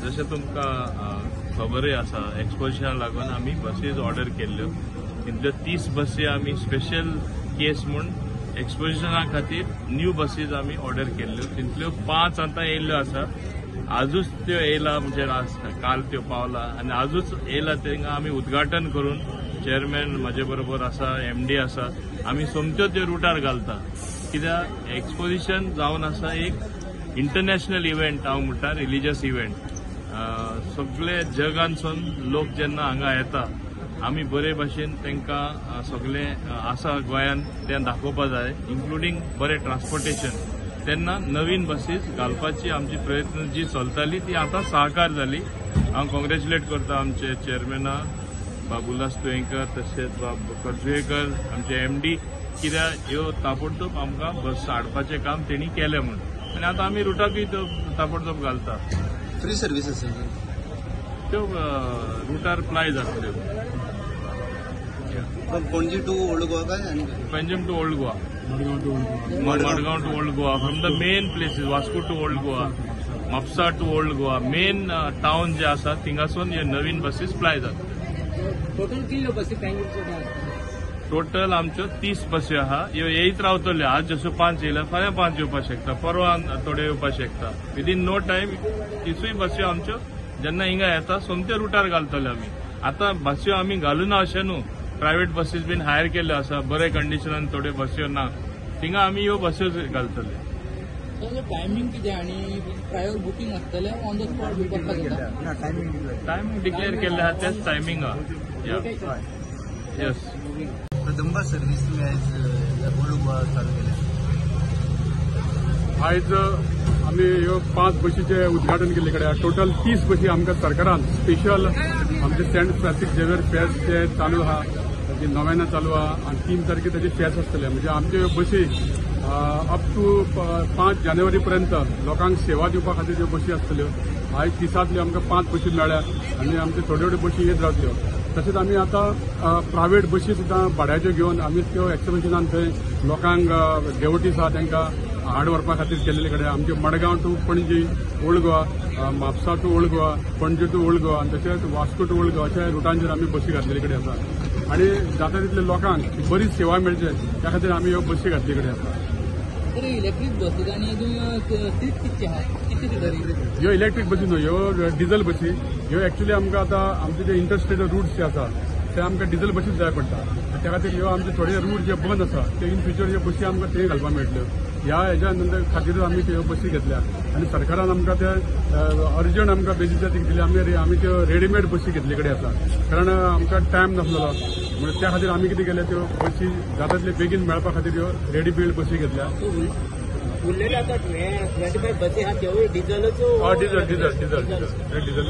जशें तुमकां खबरूय आसा एक्सपोजिशनाक लागून आमी बसीज ऑर्डर केल्ल्यो तितल्यो 30 बसी आमी स्पेशल केस म्हूण एक्सपोजिशना खातीर न्यू बसीज आमी ऑर्डर केल्ल्यो तितल्यो 5 आतां येयल्ल्यो आसा आजूच त्यो येयला म्हणजे काल त्यो पावला आनी आजूच येयला तांकां आमी उद्घाटन करून चेअरमॅन म्हजे बरोबर आसा MD आसा आमी सोमत्यो त्यो रुटार घालता कित्याक एक्सपोजिशन जावन आसा एक इंटरनॅशनल इव्हेंट हांव म्हणटा रिलिजियस इव्हेंट सगळे जगांसून लोक जेन्ना हांगा येता आमी बरे भाशेन तांकां सगळे आसा गोंयांत तें दाखोवपा जाय इन्क्लुडींग बरें ट्रान्सपोर्टेशन तेन्ना नवीन बसीज घालपाची आमची प्रयत्न जी चलताली ती आतां साकार जाली हांव कॉंग्रॅच्युलेट करता आमचे चेअरमॅना बाबुलास तुयेंकर तशेंच कर्जुयेकर आमचे MD कित्याक ह्यो ताबडतोब आमकां बस हाडपाचें काम तेणी केलें म्हणून आनी आतां आमी रुटाकूय ताबडतोब घालता फ्री सर्वीस असेल त्यो रुटार प्लाय जातल्यो पणजी टू ओल्ड गोवा काय आणि Panjim to old Goa Madgaon to old Goa from the main places Vasco to old Goa Mapusa to old Goa main town जे आसा थिंगासून हे नवीन बसीस प्लाय जातात टोटल कितल्यो बसी टोटल आमच्यो 30 बसी आहा ह्यो येयत रावतल्यो आज जसो 5 येयल्या फाल्यां 5 येवपाक शकता परवा थोडे येवपाक शकता विदीन नो टायम 30 बस्यो आमच्यो जेन्ना हिंगा येता सोमत्यो रुटार घालतले आमी आतां बस्यो आमी घालूना अशें न्हू प्रायव्हेट बसीस बीन हायर केल्ल्यो आसा बरे कंडिशनान थोड्यो बस्यो ना थिंगा आमी ह्यो बस्यो घालतले टायमिंग कितें आनी प्रायर बुकींग आसतलें ऑन द स्पॉट करपाक जाता टायमिंग डिक्लेअर केल्ले आहा तेच टायमिंग आहा येस प्रथमबार सर्व्हिस तुम्ही आज ओल्ड गोवा चालू केल्या आयज आमी ह्यो 5 बसीचे उद्घाटन केल्ले कडेन टोटल 30 बसी आमकां सरकारान स्पेशल आमचे सेंट फ्रांसीस झेवियर फेस्ट जे चालू आहा ताची नव्यानं चालू आहा आनी 3 तारखेर ताचे फेस्ट आसतले म्हणजे आमच्यो ह्यो बसी अप टू 5 जानेवारी पर्यंत लोकांक सेवा दिवपा खातीर ह्यो बसी आसतल्यो आयज दिसांतल्यो आमकां 5 बसी मेळ्ळ्या आनी आमच्यो थोड्यो बसी येत रावतल्यो तशेंच आमी आतां प्रायव्हेट बसी सुद्दां भाड्याच्यो घेवन आमी त्यो एक्सिबिशनान थंय लोकांक डेवोटीस आहा तांकां हाड व्हरपा खातीर केल्ले कडेन आमचे Madgaon to Panaji old Goa Mapusa to old Goa Panaji to old Goa आनी तशेंच वास्को टू ओल्ड गोवा अशा रुटांचेर आमी बसी घातलेले कडेन आसा आनी जाता तितले लोकांक बरी सेवा मेळचे त्या खातीर आमी ह्यो बसी घातले कडेन आसा इलेक्ट्रीक बसीस आनी सीट कितली आहा कितली सिटारी ह्यो इलेक्ट्रीक बसी न्हू ह्यो डिझल बसी ह्यो एक्चुअली आमकां आतां आमचे जे इंटरस्टेट रूट्स जे आसा ते आमकां डिझल बसीच जाय पडटा त्या खातीर ह्यो आमचे थोडे रूट जे बंद आसा ते इन फ्युचर ह्यो बसी आमकां थंय घालपाक मेळटल्यो ह्या हेज्या नंतर खातीर आमी त्यो बसी घेतल्या आनी सरकारान आमकां ते अर्जंट आमकां बेजिसार दिली आमी त्यो रेडीमेड बसी घेतले कडेन आसा कारण आमकां टायम नासलो म्हणून त्या खातीर आमी कितें केलें त्यो बसी जाता तितले बेगीन मेळपा खातीर ह्यो रेडी बिल्ड बसी घेतल्या उरलेल्यो आतां 25 बसी आहा त्यो डिझलच्यो डिझल